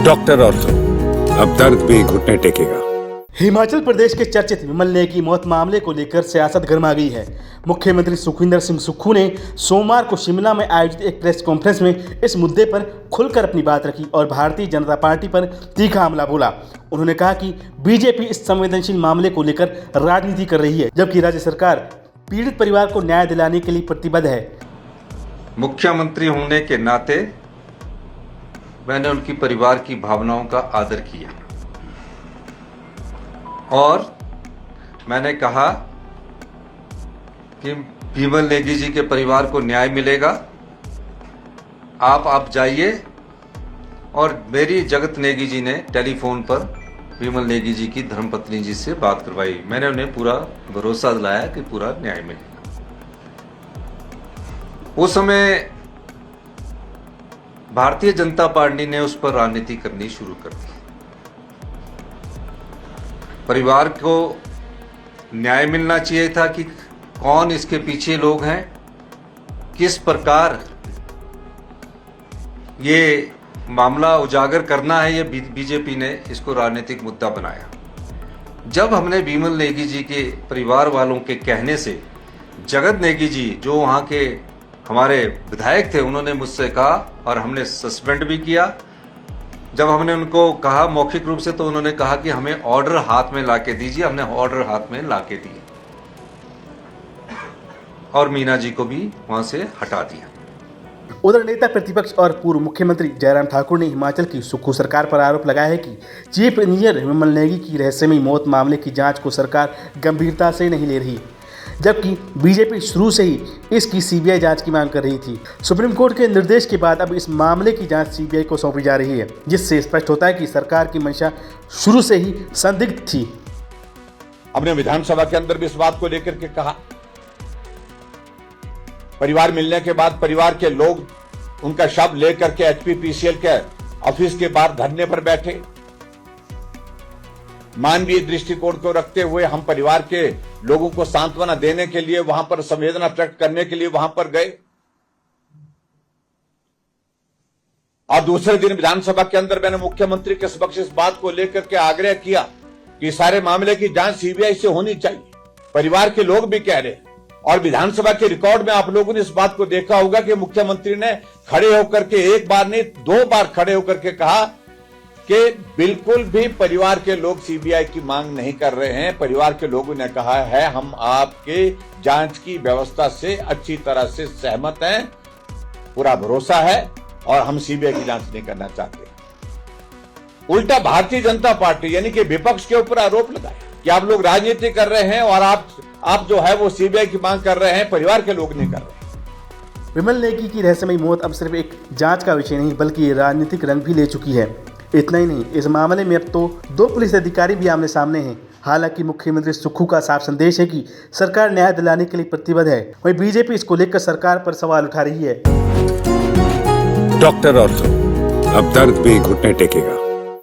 Doctor ortho, अब दर्द भी घुटने टेकेगा। हिमाचल प्रदेश के चर्चित विमल नेगी की मौत मामले को लेकर सियासत गर्मा गई है। मुख्यमंत्री सुखविंदर सिंह सुक्खू ने सोमवार को शिमला में आयोजित एक प्रेस कॉन्फ्रेंस में इस मुद्दे पर खुलकर अपनी बात रखी और भारतीय जनता पार्टी पर तीखा हमला बोला। उन्होंने कहा कि बीजेपी इस संवेदनशील मामले को लेकर राजनीति कर रही है, जबकि राज्य सरकार पीड़ित परिवार को न्याय दिलाने के लिए प्रतिबद्ध है। मुख्यमंत्री होने के नाते मैंने उनकी परिवार की भावनाओं का आदर किया और मैंने कहा कि विमल नेगी जी के परिवार को न्याय मिलेगा। आप जाइए। और मेरी जगत नेगी जी ने टेलीफोन पर विमल नेगी जी की धर्मपत्नी जी से बात करवाई। मैंने उन्हें पूरा भरोसा दिलाया कि पूरा न्याय मिलेगा। उस समय भारतीय जनता पार्टी ने उस पर राजनीति करनी शुरू कर दी। परिवार को न्याय मिलना चाहिए था कि कौन इसके पीछे लोग हैं, किस प्रकार ये मामला उजागर करना है। ये बीजेपी ने इसको राजनीतिक मुद्दा बनाया। जब हमने विमल नेगी जी के परिवार वालों के कहने से जगत नेगी जी जो वहाँ के हमारे विधायक थे, उन्होंने मुझसे कहा और हमने सस्पेंड भी किया। जब हमने उनको कहा मौखिक रूप से, तो उन्होंने कहा कि हमें ऑर्डर हाथ में लाके दीजिए। हमने ऑर्डर हाथ में लाके दिए और मीना जी को भी वहां से हटा दिया। उधर नेता प्रतिपक्ष और पूर्व मुख्यमंत्री जयराम ठाकुर ने हिमाचल की सुक्खू सरकार पर आरोप लगाया है कि चीफ इंजीनियर विमल नेगी की रहस्यमयी मौत मामले की जांच को सरकार गंभीरता से नहीं ले रही, जबकि बीजेपी शुरू से ही इसकी सीबीआई जांच की मांग कर रही थी। सुप्रीम कोर्ट के निर्देश के बाद अब इस मामले की जांच सीबीआई को सौंपी जा रही है, जिससे स्पष्ट होता है कि सरकार की मंशा शुरू से ही संदिग्ध थी। हमने विधानसभा के अंदर भी इस बात को लेकर के कहा। परिवार मिलने के बाद परिवार के लोग उनका शव लेकर के एचपीपीसीएल के ऑफिस के बाहर धरने पर बैठे। मानवीय दृष्टिकोण को रखते हुए हम परिवार के लोगों को सांत्वना देने के लिए, वहां पर संवेदना प्रकट करने के लिए वहां पर गए। और दूसरे दिन विधानसभा के अंदर मैंने मुख्यमंत्री के समक्ष इस बात को लेकर के आग्रह किया कि सारे मामले की जांच सीबीआई से होनी चाहिए। परिवार के लोग भी कह रहे हैं और विधानसभा के रिकॉर्ड में आप लोगों ने इस बात को देखा होगा कि मुख्यमंत्री ने खड़े होकर के एक बार नहीं 2 बार खड़े होकर के कहा कि बिल्कुल भी परिवार के लोग सीबीआई की मांग नहीं कर रहे हैं। परिवार के लोगों ने कहा है हम आपके जांच की व्यवस्था से अच्छी तरह से सहमत हैं, पूरा भरोसा है और हम सीबीआई की जांच नहीं करना चाहते। उल्टा भारतीय जनता पार्टी यानी कि विपक्ष के ऊपर आरोप लगाया कि आप लोग राजनीति कर रहे हैं और आप जो है वो सीबीआई की मांग कर रहे हैं, परिवार के लोग नहीं कर रहे। विमल नेगी की रहस्यमयी मौत अब सिर्फ एक जांच का विषय नहीं बल्कि राजनीतिक रंग भी ले चुकी है। इतना ही नहीं, इस मामले में अब तो 2 पुलिस अधिकारी भी आमने सामने हैं। हालांकि मुख्यमंत्री सुक्खू का साफ संदेश है कि सरकार न्याय दिलाने के लिए प्रतिबद्ध है, वहीं बीजेपी इसको लेकर सरकार पर सवाल उठा रही है। डॉक्टर ऑर्थो, अब दर्द भी घुटने टेकेगा।